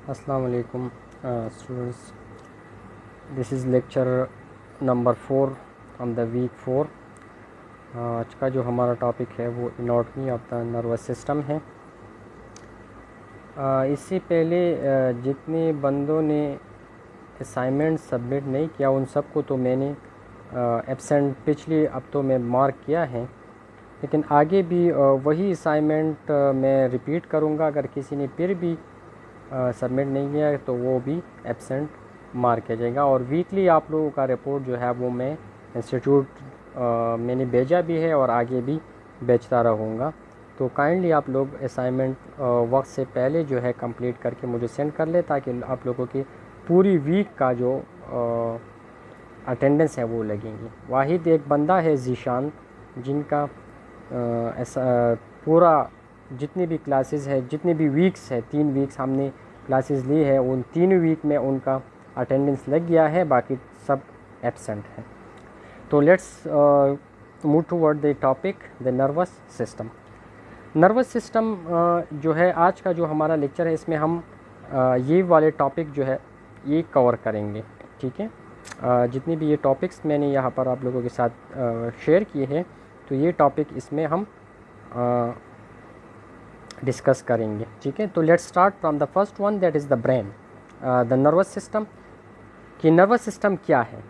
अस्सलाम वालेकुम students, this is lecture number 4 on the week 4। आज का जो हमारा टॉपिक है वो anatomy of the nervous system है। इससे पहले जितने बंदों ने असाइनमेंट सबमिट नहीं किया उन सबको तो मैंने एब्सेंट पिछले हफ्तों में मार्क किया है, लेकिन आगे भी वही असाइनमेंट मैं रिपीट करूँगा। अगर किसी ने फिर भी सबमिट नहीं किया तो वो भी एब्सेंट मार्क किया जाएगा। और वीकली आप लोगों का रिपोर्ट जो है वो मैं इंस्टीट्यूट मैंने भेजा भी है और आगे भी भेजता रहूँगा। तो काइंडली आप लोग असाइनमेंट वक्त से पहले जो है कंप्लीट करके मुझे सेंड कर ले, ताकि आप लोगों की पूरी वीक का जो अटेंडेंस है वो लगेंगी। वाहिद एक बंदा है ज़ीशान, जिनका ऐसा पूरा जितनी भी क्लासेस है, जितनी भी वीक्स है, 3 वीक्स हमने क्लासेस ली है, उन 3 वीक में उनका अटेंडेंस लग गया है, बाकी सब एब्सेंट है। तो let's move toward the topic the nervous system. Nervous system जो है आज का जो हमारा लेक्चर है, इसमें हम ये वाले टॉपिक जो है ये कवर करेंगे। ठीक है, जितनी भी ये टॉपिक्स मैंने यहाँ पर आप लोगों के साथ शेयर किए हैं, तो ये टॉपिक इसमें हम डिस्कस करेंगे। ठीक है, तो let's start from the first one, that is the brain. The nervous system कि नर्वस सिस्टम क्या है।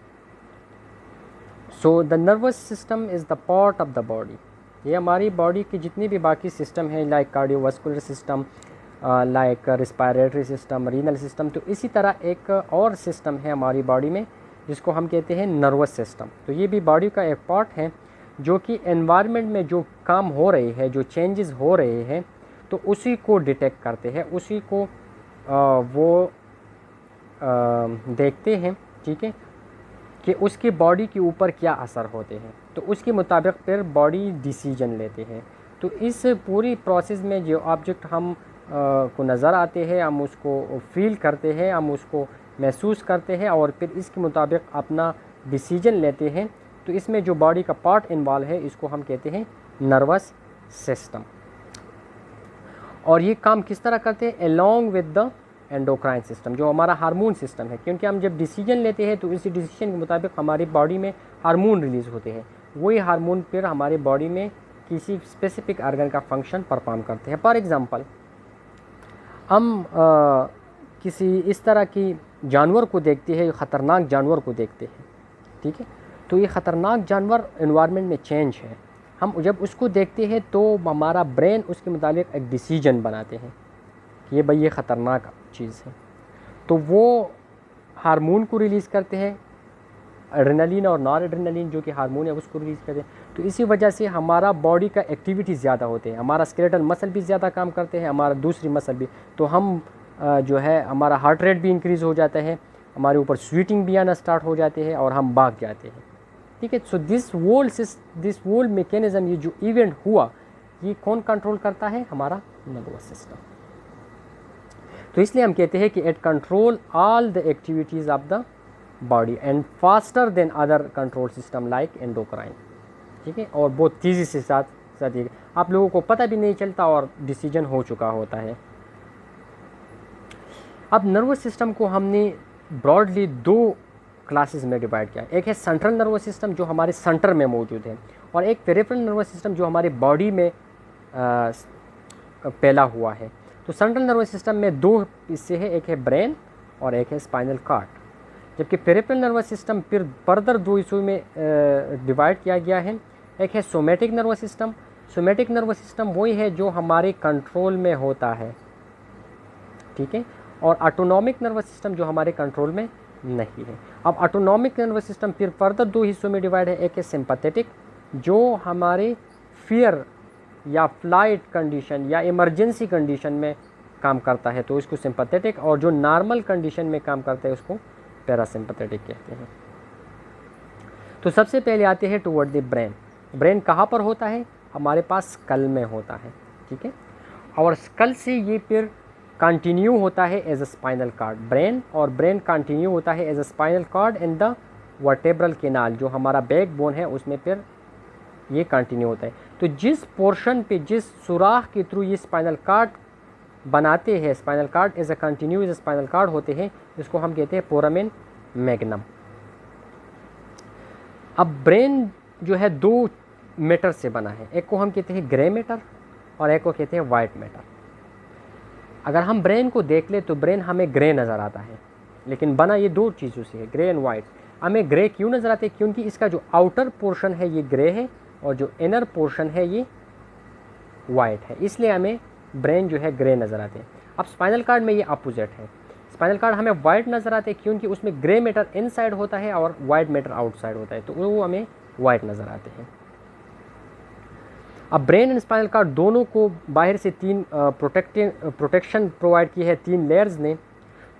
So the nervous system is the part of the body. ये हमारी बॉडी की जितनी भी बाकी सिस्टम है, like cardiovascular system, like respiratory system, renal system, तो इसी तरह एक और सिस्टम है हमारी बॉडी में जिसको हम कहते हैं नर्वस सिस्टम। तो ये भी बॉडी का एक पार्ट है जो कि एनवायरनमेंट में जो काम हो रहे हैं, जो चेंजेस हो रहे हैं, तो उसी को डिटेक्ट करते हैं, उसी को वो देखते हैं। ठीक है, कि उसकी बॉडी के ऊपर क्या असर होते हैं, तो उसके मुताबिक फिर बॉडी डिसीजन लेते हैं। तो इस पूरी प्रोसेस में जो ऑब्जेक्ट हम को नज़र आते हैं, हम उसको फील करते हैं, हम उसको महसूस करते हैं और फिर इसके मुताबिक अपना डिसीजन लेते हैं। तो इसमें जो बॉडी का पार्ट इन्वॉल्व है, इसको हम कहते हैं नर्वस सिस्टम। और ये काम किस तरह करते हैं, along with the endocrine system, जो हमारा हार्मोन सिस्टम है। क्योंकि हम जब डिसीजन लेते हैं तो इसी डिसीजन के मुताबिक हमारी बॉडी में हार्मोन रिलीज़ होते हैं। वही हार्मोन फिर हमारी बॉडी में किसी स्पेसिफिक ऑर्गन का फंक्शन परफॉर्म करते हैं। फॉर एग्ज़ाम्पल, हम किसी इस तरह की जानवर को देखते हैं, ख़तरनाक जानवर को देखते हैं। ठीक है, तो ये ख़तरनाक जानवर एनवायरनमेंट में चेंज है, हम जब उसको देखते हैं तो हमारा ब्रेन उसके मुताबिक एक डिसीजन बनाते हैं कि ये भाई ये ख़तरनाक चीज़ है, तो वो हार्मोन को रिलीज़ करते हैं, एड्रेनलिन और नॉर एड्रेनलिन जो कि हार्मोन है उसको रिलीज़ करते हैं। तो इसी वजह से हमारा बॉडी का एक्टिविटी ज़्यादा होते हैं, हमारा स्केलेटल मसल भी ज़्यादा काम करते हैं, हमारा दूसरी मसल भी, तो हम जो है हमारा हार्ट रेट भी इंक्रीज़ हो जाता है, हमारे ऊपर स्वीटिंग भी आना स्टार्ट हो जाते हैं और हम भाग जाते हैं। ठीक है, सो दिस वोल मैकेनिज़्म, ये जो इवेंट हुआ, ये कौन कंट्रोल करता है, हमारा नर्वस सिस्टम। तो इसलिए हम कहते हैं कि it control all the activities of the body and faster than other control system like endocrine. ठीक है, और बहुत तेज़ी से साथ ये आप लोगों को पता भी नहीं चलता और डिसीजन हो चुका होता है। अब नर्वस सिस्टम को हमने ब्रॉडली 2 क्लासेस में डिवाइड किया। एक है सेंट्रल नर्वस सिस्टम जो हमारे सेंटर में मौजूद है, और एक पेरिफेरल नर्वस सिस्टम जो हमारे बॉडी में फैला हुआ है। तो सेंट्रल नर्वस सिस्टम में 2 हिस्से हैं, एक है ब्रेन और एक है स्पाइनल कॉर्ड, जबकि पेरिफेरल नर्वस सिस्टम फिर फर्दर 2 हिस्सों में डिवाइड किया गया है। एक है somatic nervous system. Somatic nervous system वही है जो हमारे कंट्रोल में होता है। ठीक है, और ऑटोनॉमिक नर्वस सिस्टम जो हमारे कंट्रोल में नहीं है। अब ऑटोनॉमिक नर्वस सिस्टम फिर फर्दर 2 हिस्सों में डिवाइड है। एक है सिंपैथेटिक जो हमारे फियर या फ्लाइट कंडीशन या इमरजेंसी कंडीशन में काम करता है, तो इसको सिंपैथेटिक, और जो नॉर्मल कंडीशन में काम करता है उसको पैरासिम्पैथेटिक कहते हैं। तो सबसे पहले आते हैं टुवर्ड द ब्रेन। ब्रेन कहाँ पर होता है, हमारे पास स्कल में होता है। ठीक है, और स्कल से ये फिर कंटिन्यू होता है as a spinal cord, brain, और ब्रेन कंटिन्यू होता है as a spinal cord in the vertebral canal, जो हमारा बैक बोन है उसमें फिर ये कंटिन्यू होता है। तो जिस पोर्शन पे, जिस सुराख के थ्रू ये स्पाइनल कॉर्ड बनाते हैं spinal card as a continuous spinal card होते हैं, इसको हम कहते हैं फोरामेन मैग्नम। अब ब्रेन जो है दो मैटर से बना है, एक को हम कहते हैं ग्रे मैटर और एक को कहते हैं वाइट मैटर। अगर हम ब्रेन को देख ले तो ब्रेन हमें ग्रे नज़र आता है, लेकिन बना ये दो चीज़ों से है, ग्रे एंड वाइट। हमें ग्रे क्यों नज़र आते हैं? क्योंकि इसका जो आउटर पोर्शन है ये ग्रे है और जो इनर पोर्शन है ये वाइट है, इसलिए हमें ब्रेन जो है ग्रे नज़र आते हैं। अब स्पाइनल कार्ड में ये अपोजिट है, स्पाइनल कार्ड हमें वाइट नज़र आते हैं क्योंकि उसमें ग्रे मैटर इनसाइड होता है और वाइट मैटर आउटसाइड होता है, तो वो हमें वाइट नज़र आते हैं। अब ब्रेन एंड स्पाइनल कार्ड दोनों को बाहर से तीन प्रोटेक्शन प्रोवाइड की है तीन लेयर्स ने।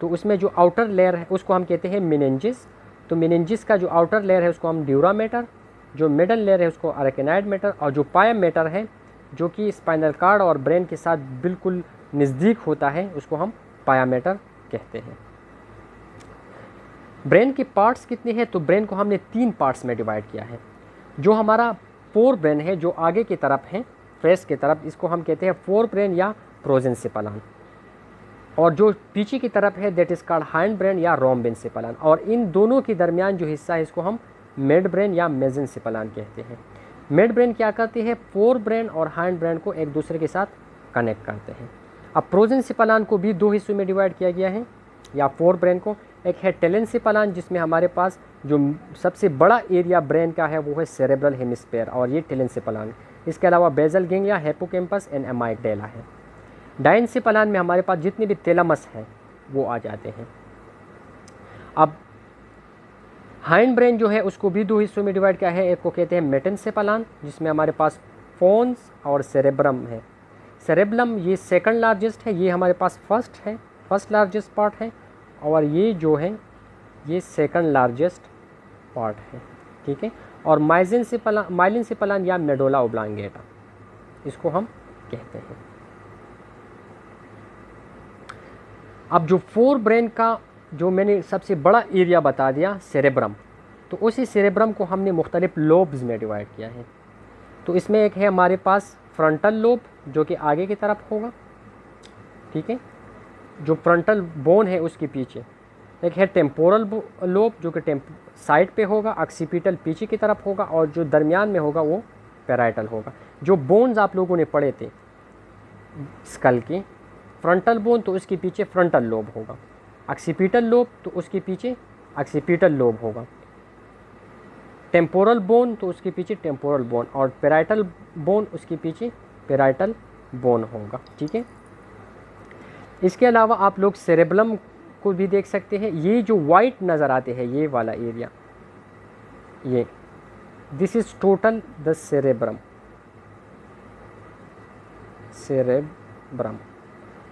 तो उसमें जो आउटर लेयर है उसको हम कहते हैं मेनिंजिस। तो मेनिंजिस का जो आउटर लेयर है उसको हम ड्यूरा मैटर, जो मिडल लेयर है उसको अरेकेनाइड मैटर, और जो पाया मैटर है जो कि स्पाइनल कार्ड और ब्रेन के साथ बिल्कुल नज़दीक होता है उसको हम पाया मैटर कहते हैं। ब्रेन के पार्ट्स कितने हैं? तो ब्रेन को हमने तीन पार्ट्स में डिवाइड किया है। जो हमारा फोर ब्रेन है जो आगे की तरफ है फेस की तरफ, इसको हम कहते हैं फोर ब्रेन या प्रोजेंसिपलान, और जो पीछे की तरफ है that is called hind brain या रोम्बेंसिपलान, और इन दोनों के दरमियान जो हिस्सा है इसको हम मिड ब्रेन या मेसेंसिपलान कहते हैं। मिड ब्रेन क्या करती है? फोर ब्रेन और हाइंड ब्रेन को एक दूसरे के साथ कनेक्ट करते हैं। अब प्रोजेंसिपलान को भी दो हिस्सों में डिवाइड किया गया है या फोर ब्रेन को। एक है टेलेंसिपलान जिसमें हमारे पास जो सबसे बड़ा एरिया ब्रेन का है वो है सेरेब्रल हेमिस्फीयर, और ये टेलेंसिपलान। इसके अलावा बेजल गैंग्लिया, हिप्पोकैम्पस एंड एमाइगडाला है। डायंसिपलान में हमारे पास जितने भी थैलेमस हैं वो आ जाते हैं। अब हाइंड ब्रेन जो है उसको भी दो हिस्सों में डिवाइड किया है, एक को कहते हैं मेटेंसेपलान जिसमें हमारे पास फोन्स और सेरेब्रम है। सेरेब्रम ये सेकंड लार्जेस्ट है, ये हमारे पास फर्स्ट लार्जेस्ट पार्ट है, और ये जो है ये सेकंड लार्जेस्ट पार्ट है, ठीक है। और माइलिनसेपलान या मेडुला ओब्लांगेटा इसको हम कहते हैं। अब जो फोर ब्रेन का जो मैंने सबसे बड़ा एरिया बता दिया सेरेब्रम, तो उसी सेरेब्रम को हमने मुख्तलिफ लोब्स में डिवाइड किया है। तो इसमें एक है हमारे पास फ्रंटल लोब जो कि आगे की तरफ होगा, ठीक है, जो फ्रंटल बोन है उसके पीछे। एक है टेम्पोरल लोब जो कि साइड पे होगा, ऑक्सीपिटल पीछे की तरफ होगा, और जो दरमियान में होगा वो पैराइटल होगा। जो बोन्स आप लोगों ने पढ़े थे स्कल के, फ्रंटल बोन तो उसके पीछे फ्रंटल लोब होगा, ऑक्सीपिटल लोब तो उसके पीछे ऑक्सीपिटल लोब होगा, टेम्पोरल बोन तो उसके पीछे टेम्पोरल बोन, और पैराइटल बोन उसके पीछे पैराइटल बोन होगा, ठीक है। इसके अलावा आप लोग सेरेब्रम को भी देख सकते हैं। ये जो वाइट नज़र आते हैं ये वाला एरिया, ये this is total the cerebrum,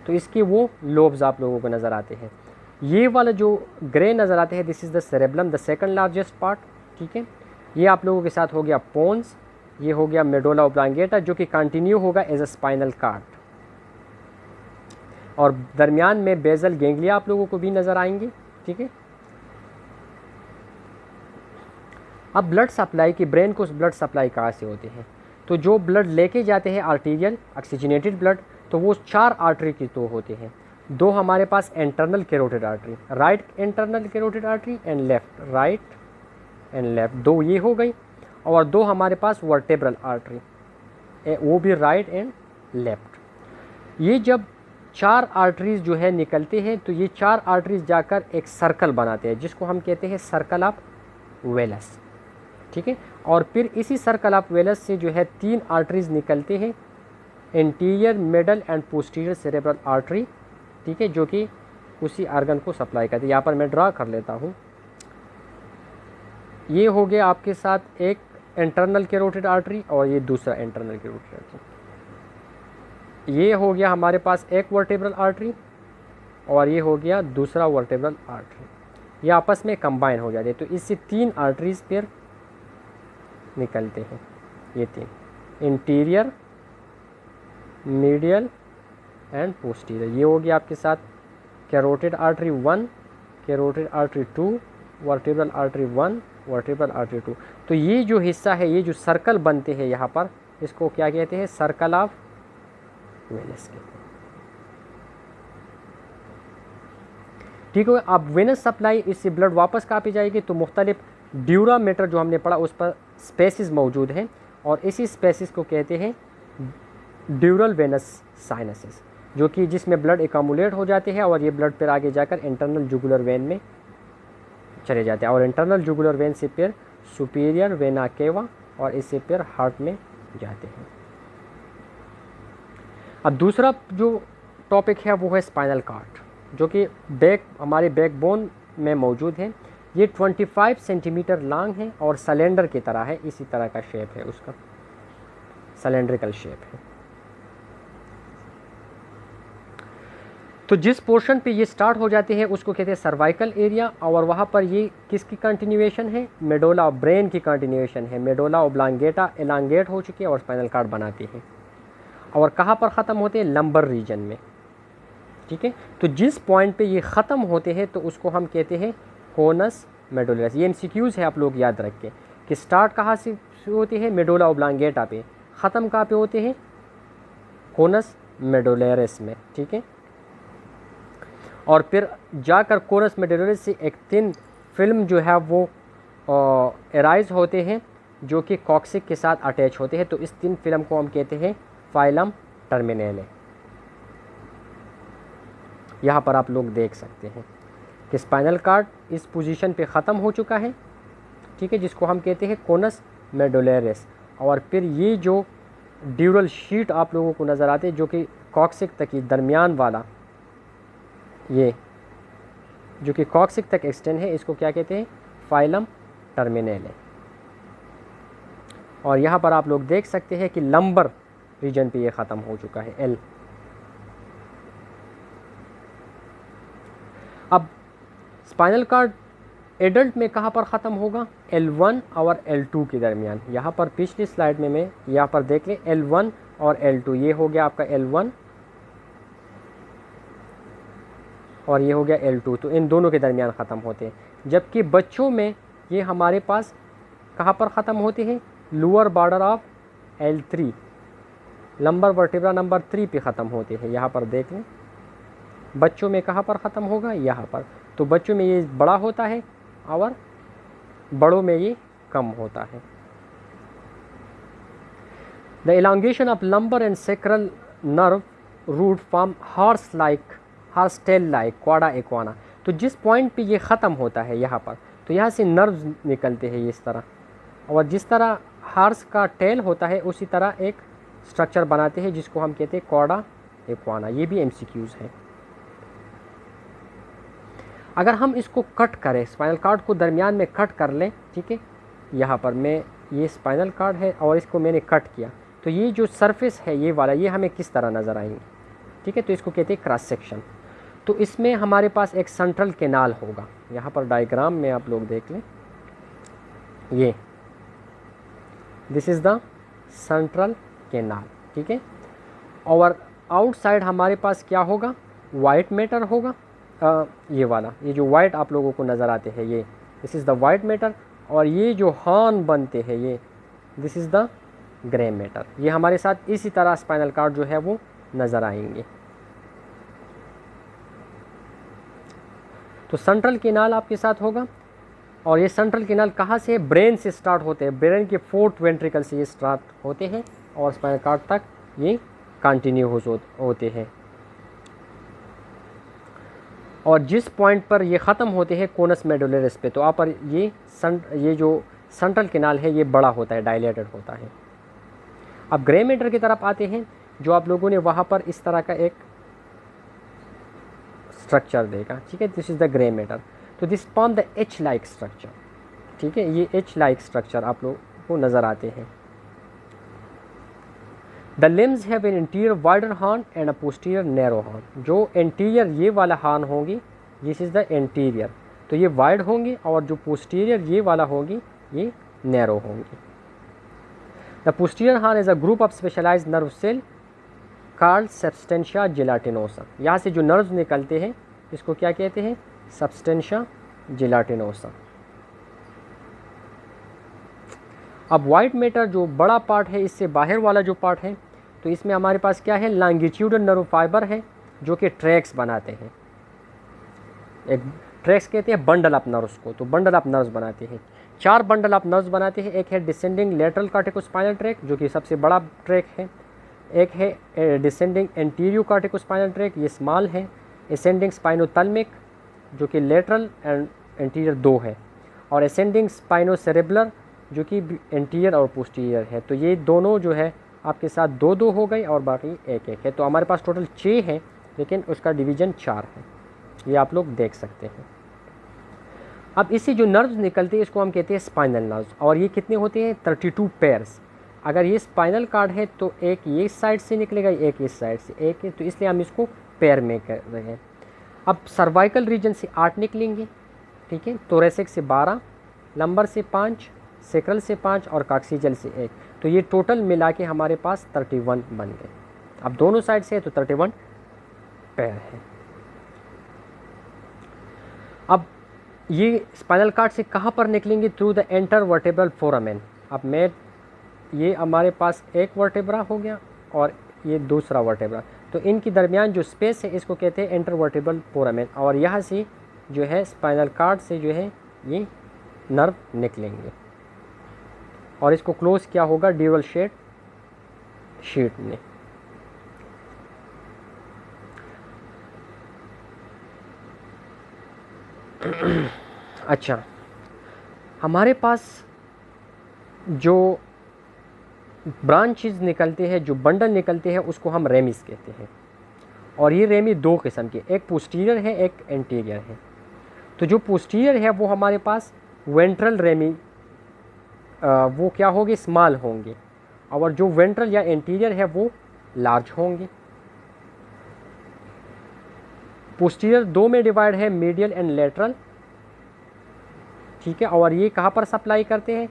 तो इसके वो लोब्स आप लोगों को नज़र आते हैं। ये वाला जो ग्रे नज़र आते हैं this is the cerebrum, the second largest part, ठीक है। ये आप लोगों के साथ हो गया पोन्स, ये हो गया मेडुला ओब्लांगेटा जो कि कंटिन्यू होगा एज अ स्पाइनल कार्ड, और दरमियान में बेजल गैंग्लिया आप लोगों को भी नज़र आएंगे, ठीक है। अब ब्लड सप्लाई की, ब्रेन को ब्लड सप्लाई कहाँ से होते हैं? तो जो ब्लड लेके जाते हैं आर्टीरियल ऑक्सीजनेटेड ब्लड, तो वो चार आर्टरी के तो होते हैं। दो हमारे पास internal carotid artery, right internal carotid artery and left, right and left, दो ये हो गई, और दो हमारे पास वर्टेब्रल आर्टरी, वो भी राइट एंड लेफ्ट। ये जब चार आर्टरीज जो है निकलते हैं तो ये चार आर्टरीज जाकर एक सर्कल बनाते हैं जिसको हम कहते हैं सर्कल ऑफ वेलस, ठीक है। और फिर इसी सर्कल ऑफ वेलस से जो है तीन आर्टरीज निकलते हैं, interior, middle and posterior cerebral artery, ठीक है, जो कि उसी आर्गन को सप्लाई करती है। यहाँ पर मैं ड्रा कर लेता हूँ। ये हो गया आपके साथ एक इंटरनल कैरोटिड आर्टरी और ये दूसरा इंटरनल कैरोटिड आर्टरी। ये हो गया हमारे पास एक वर्टेब्रल आर्टरी और ये हो गया दूसरा वर्टेब्रल आर्टरी, ये आपस में कंबाइन हो जाते हैं। तो इससे तीन आर्टरीज फिर निकलते हैं, ये तीन, इंटीरियर, मीडियल एंड पोस्टीरियर। ये हो गया आपके साथ carotid artery 1, carotid artery 2, vertebral artery 1, vertebral artery 2। तो ये जो हिस्सा है, ये जो सर्कल बनते हैं यहाँ पर, इसको क्या कहते हैं? सर्कल ऑफ वेलस कहते हैं। ठीक है। अब वेनस सप्लाई, इससे ब्लड वापस कहाँ पे जाएगी, तो मुख्तलिफ ड्यूरामीटर जो हमने पढ़ा उस पर स्पेसिस मौजूद हैं और इसी स्पेसिस को कहते हैं ड्यूरल वेनस साइनसेस, जो कि जिसमें ब्लड एकमुलेट हो जाते हैं और ये ब्लड फिर आगे जाकर इंटरनल जुगुलर वेन में चले जाते हैं और इंटरनल जुगुलर वेन से फिर सुपीरियर वेना केवा और इससे फिर हार्ट में जाते हैं। अब दूसरा जो टॉपिक है वो है स्पाइनल कॉर्ड, जो कि हमारे बैकबोन में मौजूद है। ये 25 सेंटीमीटर लॉन्ग है और सिलेंडर की तरह है, इसी तरह का शेप है उसका, सिलेंड्रिकल शेप है। तो जिस पोर्शन पे ये स्टार्ट हो जाते हैं उसको कहते हैं सर्वाइकल एरिया और वहाँ पर ये किसकी कंटिन्यूएशन है, मेडोला ब्रेन की कंटिन्यूएशन है। मेडोला ओब्लांगेटा एलांगेट हो चुकी है और स्पाइनल कॉर्ड बनाती है। और कहाँ पर ख़त्म होते हैं, लंबर रीजन में, ठीक है। तो जिस पॉइंट पे ये ख़त्म होते हैं तो उसको हम कहते हैं कोनस मेडुलरिस। ये एमसीक्यूज़ है, आप लोग याद रखें कि स्टार्ट कहाँ से होती है, मेडोला ओब्लांगेटा पे, ख़त्म कहाँ पे होते हैं, कोनस मेडुलरिस में, ठीक है। और फिर जाकर कोनस मेडुलरिस से एक थिन फिल्म जो है वो एराइज होते हैं जो कि कॉक्सिक के साथ अटैच होते हैं। तो इस थिन फिल्म को हम कहते हैं फाइलम टर्मिनेले। यहाँ पर आप लोग देख सकते हैं कि स्पाइनल कॉर्ड इस पोजीशन पे ख़त्म हो चुका है, ठीक है, जिसको हम कहते हैं कोनस मेडुलरिस। और फिर ये जो ड्यूरल शीट आप लोगों को नज़र आते हैं जो कि कॉक्सिक तक ही दरमियान वाला, ये जो कि कॉक्सिक तक एक्सटेंड है, इसको क्या कहते हैं, फाइलम टर्मिनेले। और यहाँ पर आप लोग देख सकते हैं कि लंबर रीजन पे ये ख़त्म हो चुका है, एल। अब स्पाइनल कॉर्ड एडल्ट में कहाँ पर ख़त्म होगा, L1 और L2 के दरमियान। यहाँ पर पिछली स्लाइड में मैं यहाँ पर देख लें L1 और L2, ये हो गया आपका L1 और ये हो गया L2, तो इन दोनों के दरमियान ख़त्म होते हैं। जबकि बच्चों में ये हमारे पास कहाँ पर ख़त्म होते हैं, lower border of L3, lumbar vertebra number 3 पे ख़त्म होते हैं। यहाँ पर देख लें बच्चों में कहाँ पर ख़त्म होगा, यहाँ पर। तो बच्चों में ये बड़ा होता है और बड़ों में ये कम होता है। The elongation of lumbar and sacral nerve root form horse tail like cauda equina. तो जिस पॉइंट पे ये ख़त्म होता है यहाँ पर, तो यहाँ से नर्व्स निकलते हैं इस तरह, और जिस तरह हॉर्स का टेल होता है उसी तरह एक स्ट्रक्चर बनाते हैं जिसको हम कहते हैं क्वाडा एक्वाना। ये भी एमसीक्यूज़ है। अगर हम इसको कट करें, स्पाइनल कॉर्ड को दरमियान में कट कर लें, ठीक है, यहाँ पर मैं ये स्पाइनल कॉर्ड है और इसको मैंने कट किया, तो ये जो सरफेस है ये वाला, ये हमें किस तरह नज़र आएंगे, ठीक है। तो इसको कहते हैं क्रॉस सेक्शन। तो इसमें हमारे पास एक सेंट्रल कैनाल होगा। यहाँ पर डायग्राम में आप लोग देख लें, ये this is the central canal, ठीक है। और आउटसाइड हमारे पास क्या होगा, वाइट मैटर होगा, ये वाला, ये जो वाइट आप लोगों को नज़र आते हैं, ये this is the white matter. और ये जो हॉर्न बनते हैं, ये this is the grey matter. ये हमारे साथ इसी तरह स्पाइनल कॉर्ड जो है वो नज़र आएंगे। तो सेंट्रल कैनाल आपके साथ होगा। और ये सेंट्रल कैनाल कहाँ से, ब्रेन से स्टार्ट होते हैं, ब्रेन के 4th वेंट्रिकल से ये स्टार्ट होते हैं और स्पाइनल कॉर्ड तक ये कंटिन्यू होते हैं। और जिस पॉइंट पर ये ख़त्म होते हैं कोनस मेडुलरिस पे, तो आप पर ये जो सेंट्रल कैनाल है ये बड़ा होता है, डायलेटेड होता है। अब ग्रे मैटर की तरफ आते हैं, जो आप लोगों ने वहाँ पर इस तरह का एक स्ट्रक्चर देखा, ठीक है, this is the grey matter. तो this form the H like structure, ठीक है, ये एच लाइक स्ट्रक्चर आप लोगों को नज़र आते हैं। The limbs have an interior wider horn and a posterior narrow horn. जो इंटीरियर ये वाला हॉर्न होंगी, दिस इज़ द इंटीरियर, तो ये वाइड होंगे, और जो पोस्टीरियर ये वाला होगी ये नैरो होंगी। The posterior horn is a group of specialised nerve cell called substantia gelatinosa. यहाँ से जो नर्व्स निकलते हैं इसको क्या कहते हैं, सब्सटेंशिया जेलाटिनोसा। अब वाइट मैटर जो बड़ा पार्ट है, इससे बाहर वाला जो पार्ट है, तो इसमें हमारे पास क्या है, लॉन्गिट्यूडल नर्व फाइबर है जो कि ट्रैक्स बनाते हैं, एक ट्रैक्स कहते हैं बंडल ऑफ नर्व्स को, तो बंडल ऑफ नर्व्स बनाते हैं। 4 बंडल ऑफ नर्व्स बनाते हैं। एक है डिसेंडिंग लेटरल कार्टिकोस्पाइनल ट्रैक जो कि सबसे बड़ा ट्रैक है। एक है डिसेंडिंग एंटीरियो कार्टिकोस्पाइनल ट्रैक, ये स्मॉल है। असेंडिंग स्पाइनोथैलेमिक जो कि लेटरल एंड एंटीरियर 2 है। और असेंडिंग स्पाइनोसेरेब्रल जो कि एंटीरियर और पोस्टीरियर है। तो ये दोनों जो है आपके साथ 2-2 हो गई और बाकी 1-1 है। तो हमारे पास टोटल 6 है, लेकिन उसका डिवीज़न 4 है, ये आप लोग देख सकते हैं। अब इससे जो नर्व्स निकलते हैं इसको हम कहते हैं स्पाइनल नर्व्स, और ये कितने होते हैं 32 पेयर्स। अगर ये स्पाइनल कार्ड है तो एक ये साइड से निकलेगा, एक इस साइड से, एक है, तो इसलिए हम इसको पेयर में कर रहे हैं। अब सर्वाइकल रीजन से 8 निकलेंगे, ठीक है, थोरेसिक से 12, लंबर से 5, सेक्रल से 5 और कॉक्सिजल से 1। तो ये टोटल मिला के हमारे पास 31 बन गए। अब दोनों साइड से है तो 31 पेयर है। अब ये स्पाइनल कार्ड से कहाँ पर निकलेंगे? Through the intervertebral foramen. अब मैं ये हमारे पास एक वर्टेब्रा हो गया और ये दूसरा वर्टेब्रा, तो इनके दरमियान जो स्पेस है इसको कहते हैं इंटरवर्टेब्रल फोरामेन। और यहाँ से जो है स्पाइनल कार्ड से जो है ये नर्व निकलेंगे और इसको क्लोज किया होगा ड्यूरल शीट ने। अच्छा, हमारे पास जो ब्रांचेज निकलते हैं, जो बंडल निकलते हैं, उसको हम रेमिस कहते हैं। और ये रेमी 2 किस्म के, एक पोस्टीरियर है, एक एंटीरियर है। तो जो पोस्टीरियर है वो हमारे पास वेंट्रल रेमी वो क्या होंगे? स्मॉल होंगे। और जो वेंट्रल या एंटीरियर है वो लार्ज होंगे। पोस्टीरियर 2 में डिवाइड है, मीडियल एंड लेटरल, ठीक है। और ये कहाँ पर सप्लाई करते हैं?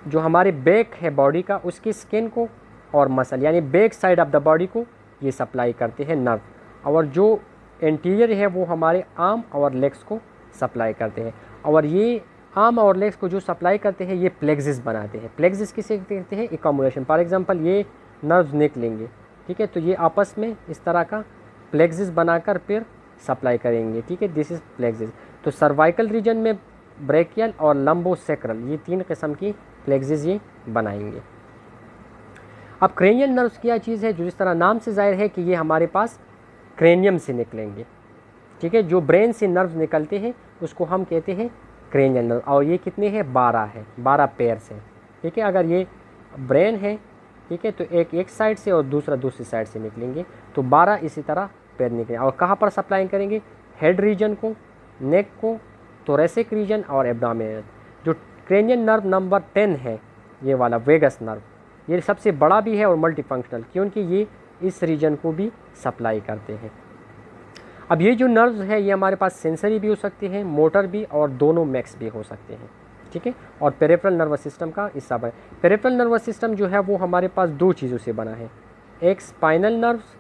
जो हमारे बैक है बॉडी का, उसकी स्किन को और मसल, यानी back side of the body को ये सप्लाई करते हैं नर्व। और जो एंटीरियर है वो हमारे आर्म और लेग्स को सप्लाई करते हैं। और ये आर्म और लेग्स को जो सप्लाई करते हैं ये प्लेक्सिस बनाते हैं। प्लेक्सिस किसे कहते हैं? एकम्युलेशन। फॉर एग्जांपल ये नर्व्स निकलेंगे, ठीक है, तो ये आपस में इस तरह का प्लेक्सिस बनाकर फिर सप्लाई करेंगे, ठीक है, दिस इज प्लेक्सिस। तो सर्वाइकल रीजन में ब्रेकियल और लंबोसेक्रल, ये 3 किस्म की प्लेक्सिस ये बनाएंगे। अब क्रेनियल नर्व्स क्या चीज़ है? जो जिस तरह नाम से जाहिर है कि ये हमारे पास क्रेनियम से निकलेंगे, ठीक है। जो ब्रेन से नर्व्स निकलते हैं उसको हम कहते हैं क्रेनियल नर्व। और ये कितने हैं? 12 है, 12 पेयर्स हैं, ठीक है। अगर ये ब्रेन है, ठीक है, तो एक साइड से और दूसरा दूसरी साइड से निकलेंगे, तो 12 इसी तरह पेयर निकलेंगे। और कहाँ पर सप्लाई करेंगे? हेड रीजन को, नेक को, थोरेसिक रीजन और एब्डोमिनल। जो क्रेनियल नर्व नंबर 10 है, ये वाला वेगस नर्व, ये सबसे बड़ा भी है और मल्टीफंक्शनल, क्योंकि ये इस रीजन को भी सप्लाई करते हैं। अब ये जो नर्व्स है ये हमारे पास सेंसरी भी हो सकते हैं, मोटर भी, और दोनों मैक्स भी हो सकते हैं, ठीक है। और पेरिफेरल नर्वस सिस्टम का हिस्सा है। पेरिफेरल नर्वस सिस्टम जो है वो हमारे पास 2 चीज़ों से बना है, एक स्पाइनल नर्व्स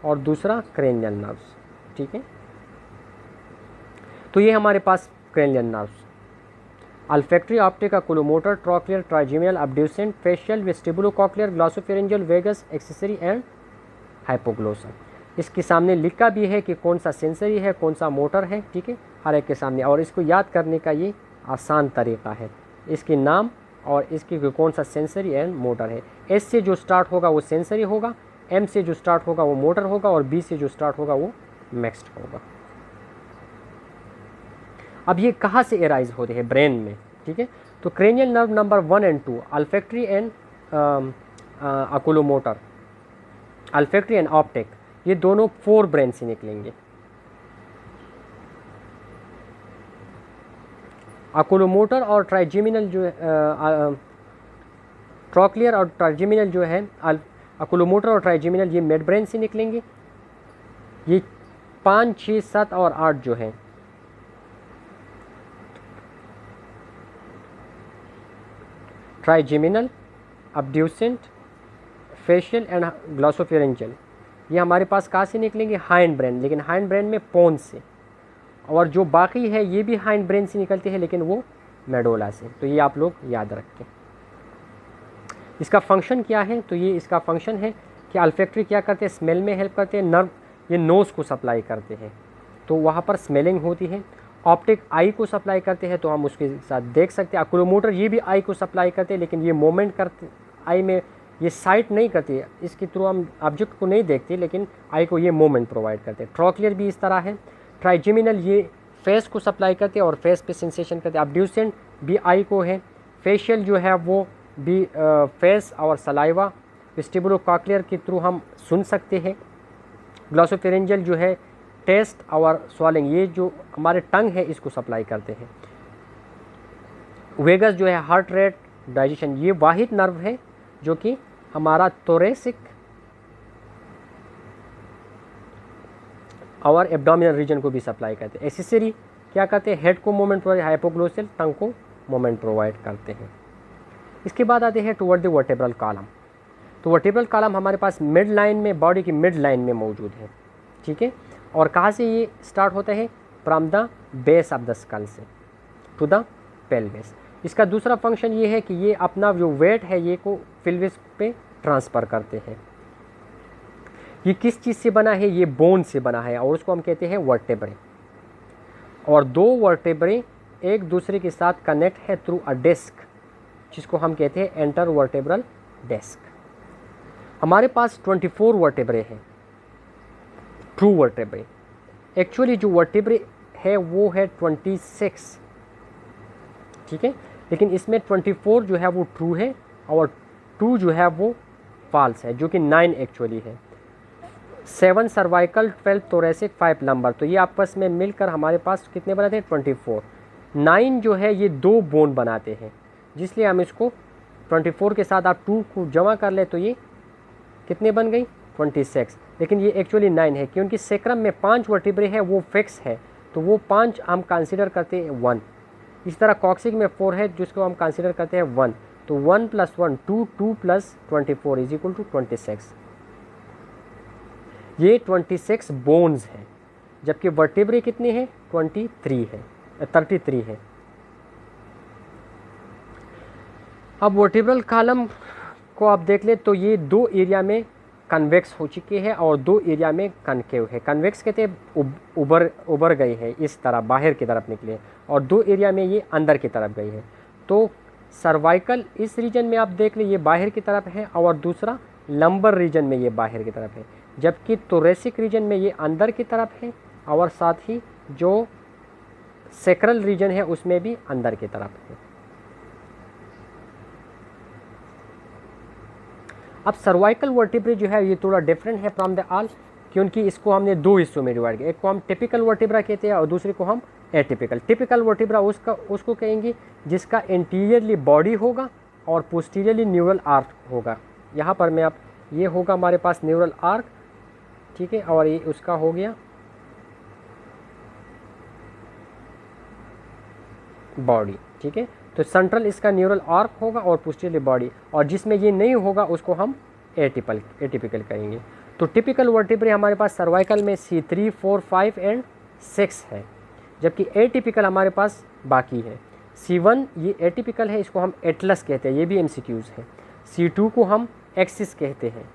और दूसरा क्रेनियल नर्व्स, ठीक है। तो ये हमारे पास cranial nerves, olfactory, optic, oculomotor, trochlear, trigeminal, abducent, facial, vestibulocochlear, glossopharyngeal, vagus, accessory and hypoglossal. इसके सामने लिखा भी है कि कौन सा सेंसरी है, कौन सा मोटर है, ठीक है, हर एक के सामने। और इसको याद करने का ये आसान तरीका है, इसके नाम और इसकी कौन सा सेंसरी एंड मोटर है। एस से जो स्टार्ट होगा वो सेंसरी होगा, एम से जो स्टार्ट होगा वो मोटर होगा, और बी से जो स्टार्ट होगा वो मैक्स्ड होगा। अब ये कहाँ से एराइज होते हैं? ब्रेन में, ठीक है। तो क्रेनियल नर्व नंबर 1 और 2, अल्फैक्टरी एंड ओकुलोमोटर, अल्फैक्टरी एंड ऑप्टिक, ये दोनों 4 ब्रेन से निकलेंगे। ओकुलोमोटर और ट्राइजेमिनल जो ट्रॉक्लियर और ट्राइजेमिनल जो है, ओकुलोमोटर और ट्राइजेमिनल ये मिड ब्रेन से निकलेंगे। ये 5, 6, 7 और 8 जो है trigeminal, abducent, facial and glossopharyngeal, ये हमारे पास कहाँ से निकलेंगे? हाइंड ब्रेन, लेकिन हाइंड ब्रेन में पोन्स से। और जो बाकी है ये भी हाइंड ब्रेन से निकलते हैं, लेकिन वो मेडोला से। तो ये आप लोग याद रखें। इसका फंक्शन क्या है? तो ये इसका फंक्शन है कि अल्फैक्टरी क्या करते हैं? स्मेल में हेल्प करते हैं, नर्व ये नोज़ को सप्लाई करते हैं, तो वहाँ पर स्मेलिंग होती है। ऑप्टिक आई को सप्लाई करते हैं, तो हम उसके साथ देख सकते हैं। अक्रोमोटर ये भी आई को सप्लाई करते हैं, लेकिन ये मोमेंट करते आई में ये साइट नहीं करती है, इसके थ्रू हम ऑब्जेक्ट को नहीं देखते, लेकिन आई को ये मोमेंट प्रोवाइड करते हैं। ट्रोक्लियर भी इस तरह है। ट्राइजेमिनल ये फेस को सप्लाई करते हैं और फेस पे सेंसेशन करते हैं। अब्ड्यूसेंट भी आई को है। फेशियल जो है वो भी फेस और सलाइवा। वेस्टिबुलोकॉक्लियर के थ्रू हम सुन सकते हैं। ग्लॉसोफेरेंजियल जो है टेस्ट और स्वालिंग, ये जो हमारे टंग है इसको सप्लाई करते हैं। वेगस जो है हार्ट रेट, डाइजेशन, ये वाहिद नर्व है जो कि हमारा थोरेसिक और एब्डोमिनल रीजन को भी सप्लाई करते हैं। एक्सेसरी क्या करते हैं, हेड को मोमेंट प्रोवाइड, हाइपोग्लोसियल टंग को मोमेंट प्रोवाइड करते हैं। इसके बाद आते हैं टुवर्ड द वर्टेब्रल कॉलम। तो वर्टेब्रल कॉलम हमारे पास मिड लाइन में, बॉडी की मिड लाइन में मौजूद है, ठीक है। और कहाँ से ये स्टार्ट होता है, from the base of the skull से टू द पेल्विस। इसका दूसरा फंक्शन ये है कि ये अपना जो वेट है ये को पेल्विस पे ट्रांसफ़र करते हैं। ये किस चीज़ से बना है, ये बोन से बना है और उसको हम कहते हैं वर्टेब्रे। और दो वर्टेब्रे एक दूसरे के साथ कनेक्ट है थ्रू अ डिस्क, जिसको हम कहते हैं एंटर वर्टेब्रल डिस्क। हमारे पास 24 वर्टेब्रे हैं, ट्रू वर्टेब्रे। एक्चुअली जो वर्टेब्रे है वो है 26, ठीक है, लेकिन इसमें 24 जो है वो ट्रू है और 2 जो है वो फॉल्स है, जो कि 9 एक्चुअली है। 7 सर्वाइकल, 12 थोरेसिक, 5 लंबर, तो ये आपस में मिलकर हमारे पास कितने बनाते हैं, 24। 9 जो है ये 2 बोन बनाते हैं, जिसलिए हम इसको 24 के साथ आप 2 को जमा कर ले तो ये कितने बन गई, 26। लेकिन ये एक्चुअली 9 है, क्योंकि सेक्रम में 5 वर्टिब्रे है वो फिक्स है, तो वो 5 हम कंसिडर करते हैं 1। इस तरह कॉक्सिक में 4 है जिसको हम कंसिडर करते हैं 1, तो 1 + 1 2, 2 + 24 = 26। ये 26 बोन्स हैं, जबकि वर्टिब्रे कितने हैं, 33 है। अब वर्टिब्रल कॉलम को आप देख ले तो ये 2 एरिया में कन्वेक्स हो चुके हैं और 2 एरिया में कनकेव है। कन्वेक्स कहते हैं उबर गए हैं, इस तरह बाहर की तरफ निकले, और 2 एरिया में ये अंदर की तरफ गई है। तो सर्वाइकल इस रीजन में आप देख ले ये बाहर की तरफ है और दूसरा लंबर रीजन में ये बाहर की तरफ है, जबकि थोरेसिक रीजन में ये अंदर की तरफ है और साथ ही जो सेक्रल रीजन है उसमें भी अंदर की तरफ है। अब सर्वाइकल वर्टिब्रे जो है ये थोड़ा डिफरेंट है फ्रॉम द ऑल, क्योंकि इसको हमने 2 हिस्सों में डिवाइड किया। एक को हम टिपिकल वर्टिब्रा कहते हैं और दूसरे को हम एटिपिकल। टिपिकल वर्टिब्रा उसको कहेंगे जिसका इंटीरियरली बॉडी होगा और पोस्टीरियरली न्यूरल आर्क होगा। यहाँ पर मैं आप ये होगा हमारे पास न्यूरल आर्क, ठीक है, और ये उसका हो गया बॉडी, ठीक है। तो सेंट्रल इसका न्यूरल आर्क होगा और पोस्टीरियर बॉडी, और जिसमें ये नहीं होगा उसको हम एटिपिकल कहेंगे। तो टिपिकल वर्टिब्रे हमारे पास सर्वाइकल में C3, 4, 5 एंड 6 है, जबकि एटिपिकल हमारे पास बाकी है। C1 ये एटिपिकल है, इसको हम एटलस कहते हैं, ये भी MCQs है। C2 को हम एक्सिस कहते हैं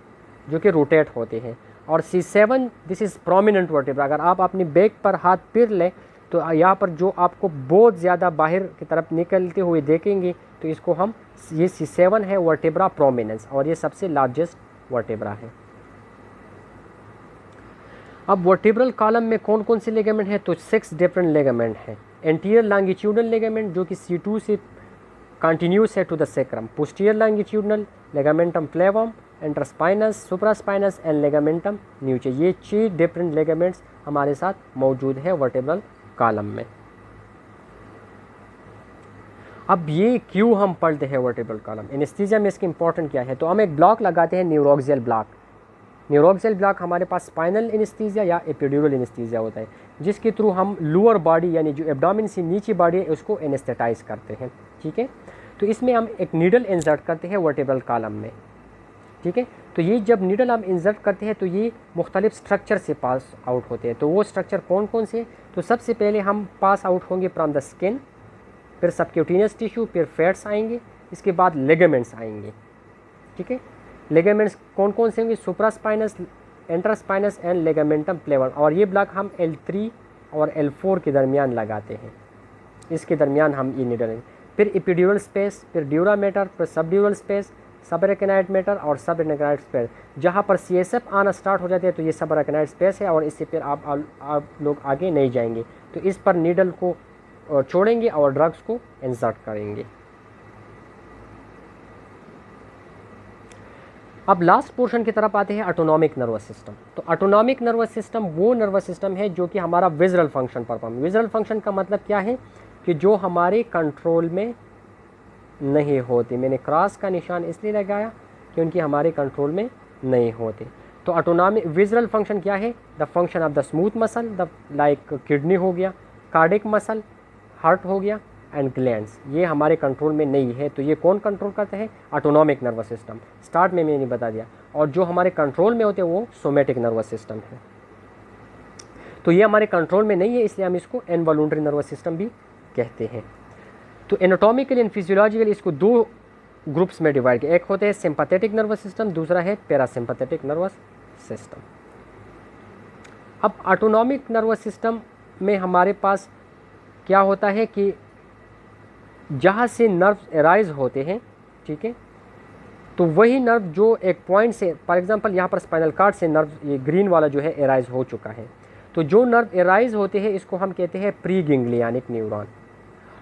जो कि रोटेट होते हैं, और C7 this is prominent vertebra. अगर आप अपनी बैक पर हाथ फिर लें तो यहाँ पर जो आपको बहुत ज़्यादा बाहर की तरफ निकलते हुए देखेंगे तो इसको हम, ये C7 है वर्टिब्रा प्रोमिनेंस, और ये सबसे लार्जेस्ट वर्टिब्रा है। अब वर्टिब्रल कॉलम में कौन कौन से लिगामेंट हैं, तो 6 डिफरेंट लिगामेंट हैं। एंटीरियर लॉन्गिट्यूडनल लिगामेंट जो कि C2 से कंटिन्यूस है to the sacrum. Posterior longitudinal ligamentum flavum, interspinous, supraspinous and ligamentum nuchae. ये 6 डिफरेंट लिगामेंट्स हमारे साथ मौजूद है वर्टिब्रल कॉलम में। अब ये क्यों हम पढ़ते हैं वर्टिब्रल कॉलम, एनेस्थीसिया में इसकी इंपॉर्टेंट क्या है, तो हम एक ब्लॉक लगाते हैं न्यूरोक्सियल ब्लॉक। न्यूरोक्सियल ब्लॉक हमारे पास स्पाइनल एनेस्थीसिया या एपिड्यूरल एनेस्थीसिया होता है, जिसके थ्रू हम लोअर बॉडी यानी जो एब्डोमेन से नीचे बॉडी है उसको एनेस्थेटाइज करते हैं, ठीक है। तो इसमें हम एक नीडल इंसर्ट करते हैं वर्टिब्रल कॉलम में, ठीक है। तो ये जब नीडल हम इंसर्ट करते हैं तो ये मुख्तलिफ स्ट्रक्चर से पास आउट होते हैं। तो वो स्ट्रक्चर कौन कौन से, तो सबसे पहले हम पास आउट होंगे फ्रॉम द स्किन, फिर सबक्यूटेनियस टिश्यू, फिर फैट्स आएंगे, इसके बाद लिगामेंट्स आएंगे, ठीक है। लिगामेंट्स कौन कौन से होंगे, सुप्रास्पाइनस इंटरस्पाइनस एंड लिगामेंटम फ्लेवर, और ये ब्लॉक हम L3 और L4 के दरमियान लगाते हैं, इसके दरमियान हम ये नीडल, फिर एपिड्यूरल स्पेस, फिर ड्यूरामेटर, फिर सबड्यूरल स्पेस, सबरेकनाइड मेटर और सबरेकनाइड स्पेस। जहाँ पर CSF आना स्टार्ट हो जाते हैं तो ये सबरेकनाइड स्पेस है और इससे फिर आप लोग आगे नहीं जाएंगे, तो इस पर नीडल को छोड़ेंगे और ड्रग्स को इंसर्ट करेंगे। अब लास्ट पोर्शन की तरफ आते हैं, ऑटोनॉमिक नर्वस सिस्टम। तो ऑटोनॉमिक नर्वस सिस्टम वो नर्वस सिस्टम है जो कि हमारा visual function perform, visual function का मतलब क्या है कि जो हमारे कंट्रोल में नहीं होते। मैंने क्रॉस का निशान इसलिए लगाया क्योंकि हमारे कंट्रोल में नहीं होते। तो ऑटोनॉमिक विजुअल फंक्शन क्या है? The function of the smooth muscle, the like kidney हो गया, कार्डिक मसल, हार्ट हो गया एंड ग्लैंड्स, ये हमारे कंट्रोल में नहीं है। तो ये कौन कंट्रोल करते हैं? Autonomic nervous system. स्टार्ट में मैंने बता दिया। और जो हमारे कंट्रोल में होते हैं वो सोमेटिक नर्वस सिस्टम है। तो ये हमारे कंट्रोल में नहीं है, इसलिए हम इसको इनवॉल्यूंटरी नर्वस सिस्टम भी कहते हैं। तो एनाटॉमिकली एंड फिजियोलॉजिकली इसको दो ग्रुप्स में डिवाइड किया, एक होते हैं सिंपैथेटिक नर्वस सिस्टम, दूसरा है पैरासिम्पैथेटिक नर्वस सिस्टम। अब ऑटोनॉमिक नर्वस सिस्टम में हमारे पास क्या होता है कि जहाँ से नर्व एराइज होते हैं, ठीक है, तो वही नर्व जो एक पॉइंट से, फॉर एग्जांपल यहाँ पर स्पाइनल कॉर्ड से नर्व, ये ग्रीन वाला जो है एराइज हो चुका है, तो जो नर्व एराइज होते हैं इसको हम कहते हैं प्री गैंग्लियनिक न्यूरॉन।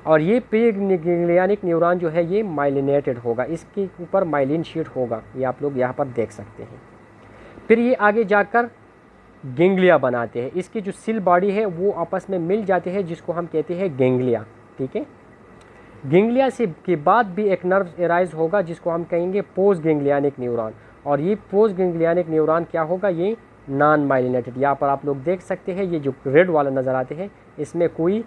और ये प्री गैंग्लियनिक न्यूरॉन जो है ये माइलिनेटेड होगा, इसके ऊपर माइलिन शीट होगा, ये आप लोग यहाँ पर देख सकते हैं। फिर ये आगे जाकर गैंग्लिया बनाते हैं, इसकी जो सेल बॉडी है वो आपस में मिल जाते हैं, जिसको हम कहते हैं गैंग्लिया, ठीक है। गैंग्लिया से के बाद भी एक नर्व एराइज होगा जिसको हम कहेंगे पोस्ट गैंग्लियनिक न्यूरॉन। और ये पोस्ट गैंग्लियनिक न्यूरॉन क्या होगा? ये नॉन माइलिनेटेड। यहाँ पर आप लोग देख सकते हैं ये जो रेड वाला नज़र आते हैं इसमें कोई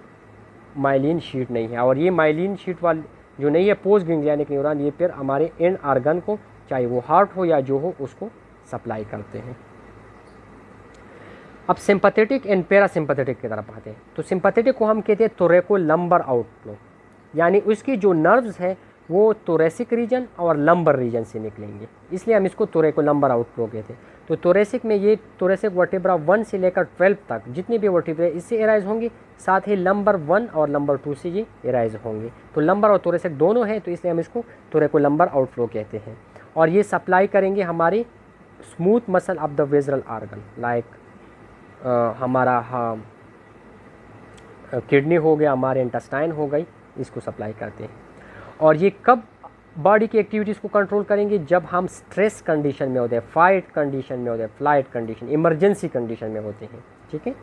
माइलिन शीट नहीं है। और ये माइलिन शीट वाली जो नहीं है पोस्ट गैंग्लियनिक न्यूरॉन, ये फिर हमारे इन आर्गन को, चाहे वो हार्ट हो या जो हो, उसको सप्लाई करते हैं। अब सिंपैथेटिक एंड पैरासिम्पैथेटिक की तरफ आते हैं। तो सिंपैथेटिक को हम कहते हैं थोरैकोलम्बर आउटफ्लो, यानी उसकी जो नर्व्स है वो थोरैसिक रीजन और लंबर रीजन से निकलेंगे, इसलिए हम इसको थोरैकोलम्बर आउटफ्लो कहते हैं। तो थोरैसिक में ये थोरैसिक वर्टिब्रा 1 से लेकर 12 तक जितने भी वर्टिब्रा इससे एराइज होंगे, साथ ही लंबर 1 और लंबर 2 से ये एराइज होंगे। तो लंबर और थोरैसिक दोनों हैं, तो इसलिए हम इसको थोरैकोलम्बर आउटफ्लो कहते हैं। और ये सप्लाई करेंगे हमारे smooth muscle of the visual organ, like हमारा किडनी हो गया, हमारे इंटेस्टाइन हो गई, इसको सप्लाई करते हैं। और ये कब बॉडी की एक्टिविटीज़ को कंट्रोल करेंगे? जब हम स्ट्रेस कंडीशन में होते हैं, फाइट कंडीशन में होते हैं, फ्लाइट कंडीशन, इमरजेंसी कंडीशन में होते हैं, ठीक है।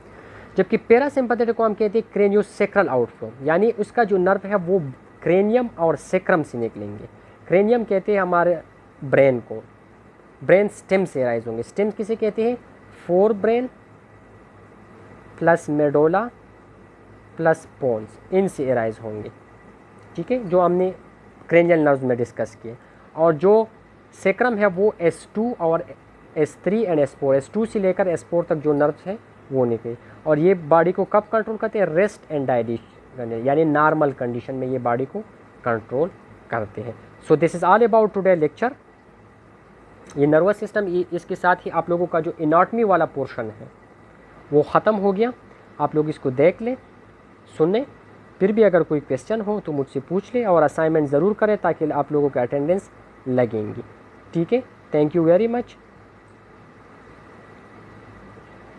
जबकि पैरासिम्पैथेटिक को हम कहते हैं क्रेनियोसेक्रल आउटफ्लो, यानी उसका जो नर्व है वो क्रेनियम और सेक्रम से निकलेंगे। क्रेनियम कहते हैं हमारे ब्रेन को, ब्रेन स्टेम से राइज होंगे। स्टेम किसे कहते हैं? Fore brain plus medulla plus pons, इनसे एराइज होंगे, ठीक है, जो हमने क्रेनियल नर्व्स में डिस्कस किए। और जो सेक्रम है वो S2 और S3 एंड S4, S2 से लेकर S4 तक जो नर्व्स हैं वो निकले। और ये बॉडी को कब कंट्रोल करते हैं? रेस्ट एंड डाइजेशन, यानी नॉर्मल कंडीशन में ये बॉडी को कंट्रोल करते हैं। So this is all about today lecture. ये नर्वस सिस्टम, इसके साथ ही आप लोगों का जो एनाटॉमी वाला पोर्शन है वो ख़त्म हो गया। आप लोग इसको देख लें, सुने, फिर भी अगर कोई क्वेश्चन हो तो मुझसे पूछ ले और असाइनमेंट ज़रूर करें ताकि आप लोगों के अटेंडेंस लगेंगी, ठीक है। Thank you very much.